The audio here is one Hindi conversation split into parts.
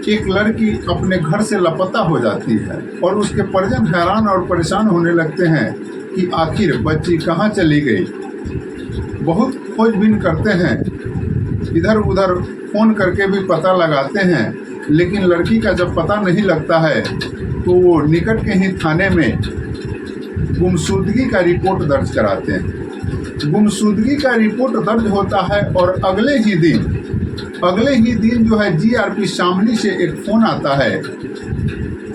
एक लड़की अपने घर से लापता हो जाती है और उसके परिजन हैरान और परेशान होने लगते हैं कि आखिर बच्ची कहाँ चली गई। बहुत खोजबीन करते हैं, इधर उधर फ़ोन करके भी पता लगाते हैं, लेकिन लड़की का जब पता नहीं लगता है तो वो निकट के ही थाने में गुमशुदगी का रिपोर्ट दर्ज कराते हैं। गुमशुदगी का रिपोर्ट दर्ज होता है और अगले ही दिन जो है जीआरपी शामली से एक फ़ोन आता है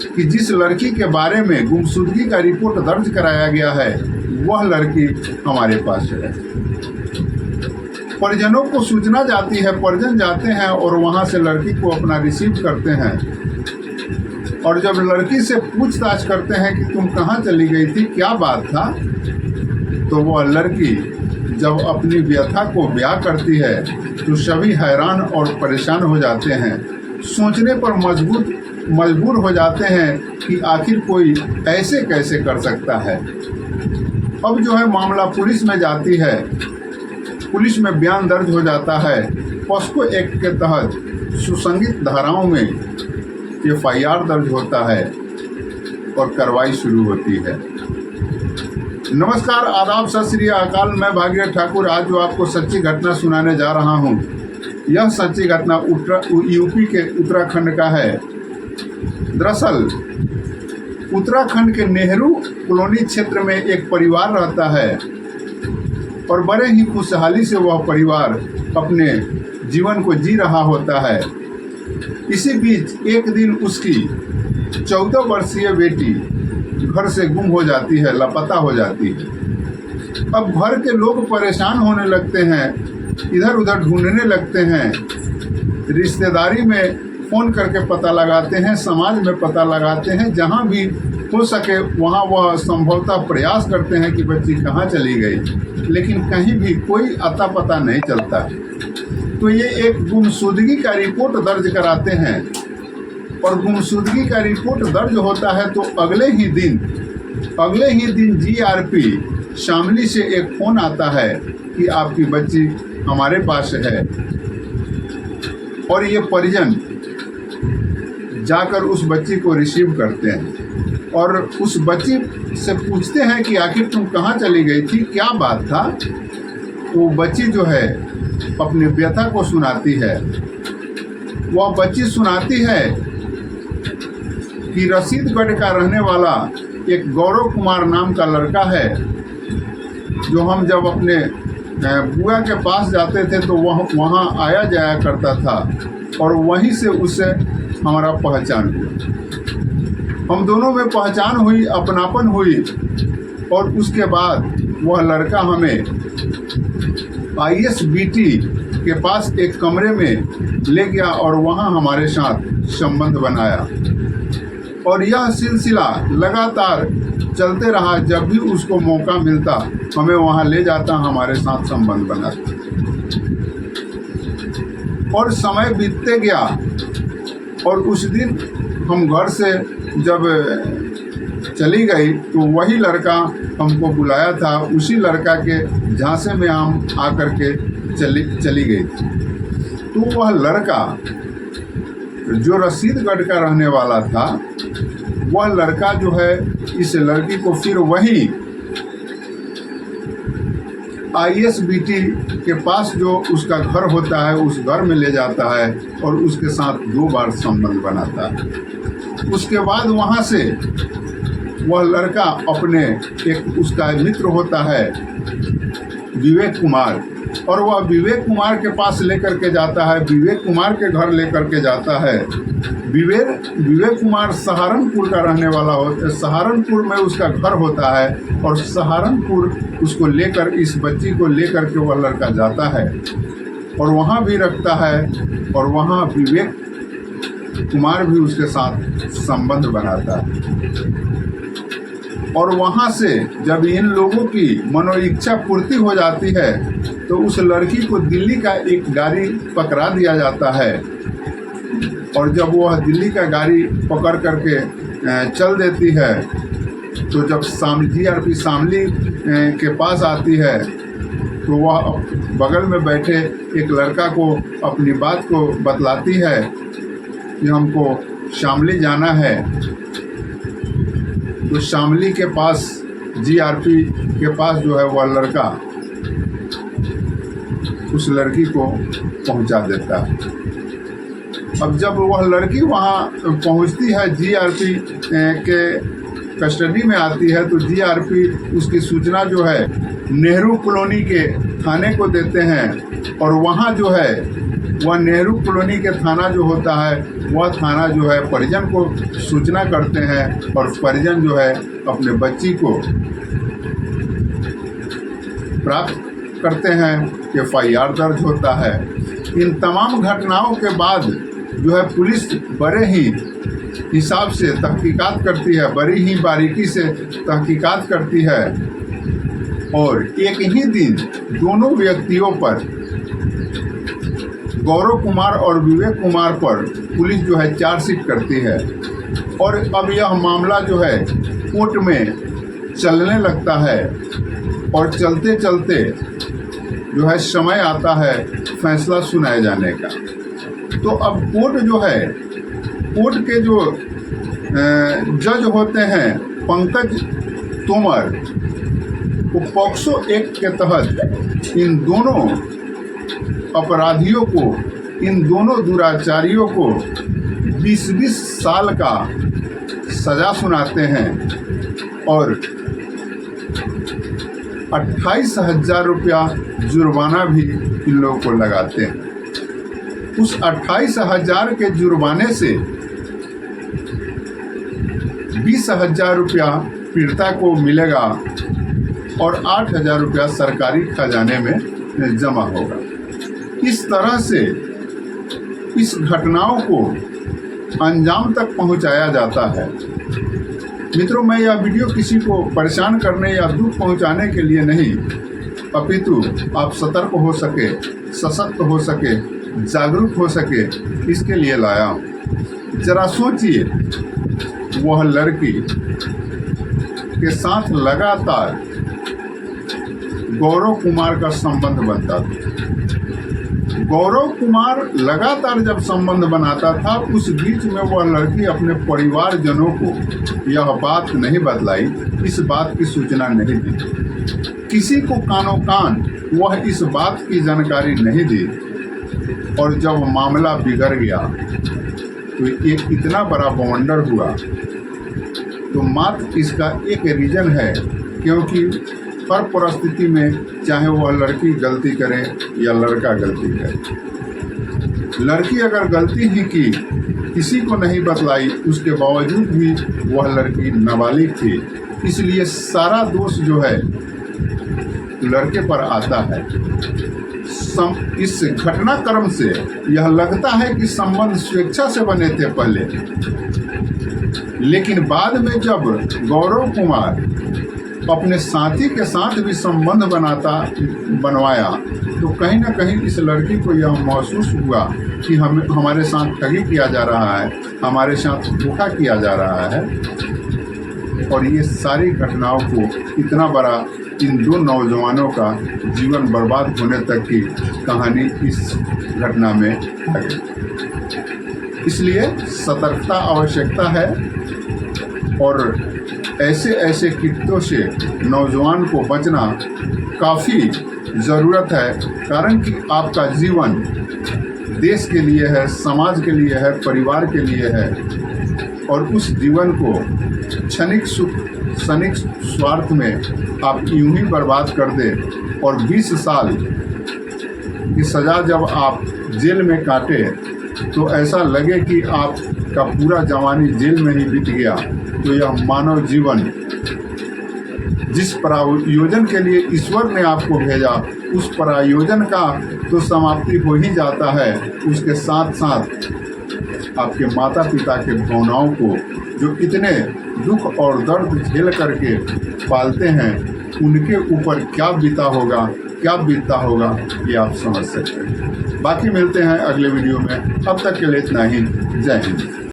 कि जिस लड़की के बारे में गुमशुदगी का रिपोर्ट दर्ज कराया गया है वह लड़की हमारे पास है। परिजनों को सूचना जाती है, परिजन जाते हैं और वहां से लड़की को अपना रिसीव करते हैं और जब लड़की से पूछताछ करते हैं कि तुम कहाँ चली गई थी, क्या बात था, तो वह लड़की जब अपनी व्यथा को बयां करती है तो सभी हैरान और परेशान हो जाते हैं। सोचने पर मजबूर हो जाते हैं कि आखिर कोई ऐसे कैसे कर सकता है। अब जो है मामला पुलिस में जाती है, पुलिस में बयान दर्ज हो जाता है। पॉस्को एक्ट के तहत सुसंगत धाराओं में एफआईआर दर्ज होता है और कार्रवाई शुरू होती है। नमस्कार, आदाब, सत श्री अकाल। मैं भागीरथ ठाकुर आज जो आपको सच्ची घटना सुनाने जा रहा हूँ, यह सच्ची घटना यूपी के उत्तराखंड का है। दरअसल उत्तराखंड के नेहरू कॉलोनी क्षेत्र में एक परिवार रहता है और बड़े ही खुशहाली से वह परिवार अपने जीवन को जी रहा होता है। इसी बीच एक दिन उसकी 14 वर्षीय बेटी घर से गुम हो जाती है, लापता हो जाती है। अब घर के लोग परेशान होने लगते हैं, इधर उधर ढूंढने लगते हैं, रिश्तेदारी में फ़ोन करके पता लगाते हैं, समाज में पता लगाते हैं, जहां भी हो सके वहां वह संभवतः प्रयास करते हैं कि बच्ची कहाँ चली गई, लेकिन कहीं भी कोई अता पता नहीं चलता। तो ये एक गुमशुदगी का रिपोर्ट दर्ज कराते हैं और गुमशुदगी का रिपोर्ट दर्ज होता है तो अगले ही दिन जीआरपी शामली से एक फ़ोन आता है कि आपकी बच्ची हमारे पास है। और ये परिजन जाकर उस बच्ची को रिसीव करते हैं और उस बच्ची से पूछते हैं कि आखिर तुम कहाँ चली गई थी, क्या बात था। वो बच्ची जो है अपनी व्यथा को सुनाती है। वह बच्ची सुनाती है कि रसीदगढ़ का रहने वाला एक गौरव कुमार नाम का लड़का है, जो हम जब अपने बुआ के पास जाते थे तो वह वहाँ आया जाया करता था और वहीं से उससे हमारा पहचान हुआ। हम दोनों में पहचान हुई, अपनापन हुई और उसके बाद वह लड़का हमें आईएसबीटी के पास एक कमरे में ले गया और वहाँ हमारे साथ संबंध बनाया और यह सिलसिला लगातार चलते रहा। जब भी उसको मौका मिलता हमें वहाँ ले जाता, हमारे साथ संबंध बनाता और समय बीतते गया। और उस दिन हम घर से जब चली गई तो वही लड़का हमको बुलाया था, उसी लड़का के झांसे में हम आकर के चली गई थी। तो वह लड़का जो रसीदगढ़ का रहने वाला था, वह लड़का जो है इस लड़की को फिर वही आईएसबीटी के पास जो उसका घर होता है उस घर में ले जाता है और उसके साथ 2 बार संबंध बनाता है। उसके बाद वहाँ से वह लड़का अपने एक उसका मित्र होता है विवेक कुमार, और वह विवेक कुमार के पास लेकर के जाता है, विवेक कुमार के घर लेकर के जाता है। विवेक कुमार सहारनपुर का रहने वाला होता है, सहारनपुर में उसका घर होता है और सहारनपुर उसको लेकर, इस बच्ची को लेकर के वह लड़का जाता है और वहाँ भी रखता है और वहाँ विवेक कुमार भी उसके साथ संबंध बनाता है। और वहाँ से जब इन लोगों की मनोइच्छा पूर्ति हो जाती है तो उस लड़की को दिल्ली का एक गाड़ी पकड़ा दिया जाता है और जब वह दिल्ली का गाड़ी पकड़ करके चल देती है तो जब जीआरपी शामली के पास आती है तो वह बगल में बैठे एक लड़का को अपनी बात को बतलाती है कि हमको शामली जाना है, तो शामली के पास जीआरपी के पास जो है वह लड़का उस लड़की को पहुंचा देता है। अब जब वह लड़की वहाँ पहुंचती है, जीआरपी के कस्टडी में आती है, तो जीआरपी उसकी सूचना जो है नेहरू कॉलोनी के थाने को देते हैं, और वहाँ जो है वह नेहरू कॉलोनी के थाना जो होता है वह थाना जो है परिजन को सूचना करते हैं, और परिजन जो है अपने बच्ची को प्राप्त करते हैं। एफआईआर दर्ज होता है। इन तमाम घटनाओं के बाद जो है पुलिस बड़े ही हिसाब से तहकीकात करती है, बड़ी ही बारीकी से तहकीकात करती है, और एक ही दिन दोनों व्यक्तियों पर, गौरव कुमार और विवेक कुमार पर पुलिस जो है चार्जशीट करती है। और अब यह मामला जो है कोर्ट में चलने लगता है, और चलते चलते जो है समय आता है फैसला सुनाए जाने का। तो अब कोर्ट जो है, कोर्ट के जो जज होते हैं पंकज तोमर, वो पॉक्सो एक्ट के तहत इन दोनों अपराधियों को, इन दोनों दुराचारियों को 20-20 साल का सजा सुनाते हैं, और 28,000 रुपया जुर्माना भी इन लोगों को लगाते हैं। उस 28,000 के जुर्माने से 20,000 रुपया पीड़िता को मिलेगा, और 8,000 रुपया सरकारी खजाने में जमा होगा। इस तरह से इस घटनाओं को अंजाम तक पहुंचाया जाता है। मित्रों, मैं यह वीडियो किसी को परेशान करने या दुख पहुंचाने के लिए नहीं, अपितु आप सतर्क हो सके, सशक्त हो सके, जागरूक हो सके, इसके लिए लाया हूँ। जरा सोचिए, वह लड़की के साथ लगातार गौरव कुमार का संबंध बनता था। गौरव कुमार लगातार जब संबंध बनाता था, उस बीच में वह लड़की अपने परिवारजनों को यह बात नहीं बतलाई, इस बात की सूचना नहीं दी, किसी को कानों कान वह इस बात की जानकारी नहीं दी। और जब मामला बिगड़ गया तो एक इतना बड़ा बवंडर हुआ। तो मात्र इसका एक रीज़न है, क्योंकि हर परिस्थिति में चाहे वह लड़की गलती करे या लड़का गलती करे, लड़की अगर गलती ही की, किसी को नहीं बतलाई, उसके बावजूद भी वह लड़की नाबालिग थी, इसलिए सारा दोष जो है लड़के पर आता है। इस घटनाक्रम से यह लगता है कि संबंध स्वेच्छा से बने थे पहले, लेकिन बाद में जब गौरव कुमार अपने साथी के साथ भी संबंध बनवाया, तो कहीं ना कहीं इस लड़की को यह महसूस हुआ कि हमारे साथ ठगी किया जा रहा है, हमारे साथ धोखा किया जा रहा है। और ये सारी घटनाओं को इतना बड़ा, इन दो नौजवानों का जीवन बर्बाद होने तक की कहानी इस घटना में आ गई। इसलिए सतर्कता आवश्यकता है, और ऐसे ऐसे कृत्यों से नौजवान को बचना काफ़ी ज़रूरत है, कारण कि आपका जीवन देश के लिए है, समाज के लिए है, परिवार के लिए है, और उस जीवन को क्षणिक सुख, क्षणिक स्वार्थ में आप यूं ही बर्बाद कर दें, और 20 साल की सज़ा जब आप जेल में काटे तो ऐसा लगे कि आपका पूरा जवानी जेल में ही बीत गया। तो यह मानव जीवन, जिस प्रयोजन के लिए ईश्वर ने आपको भेजा, उस प्रयोजन का तो समाप्ति हो ही जाता है। उसके साथ साथ आपके माता पिता के भावनाओं को, जो इतने दुख और दर्द झेल करके पालते हैं, उनके ऊपर क्या बीता होगा, क्या बीतता होगा, ये आप समझ सकते हैं। बाकी मिलते हैं अगले वीडियो में। अब तक के लिए इतना ही। जय हिंद।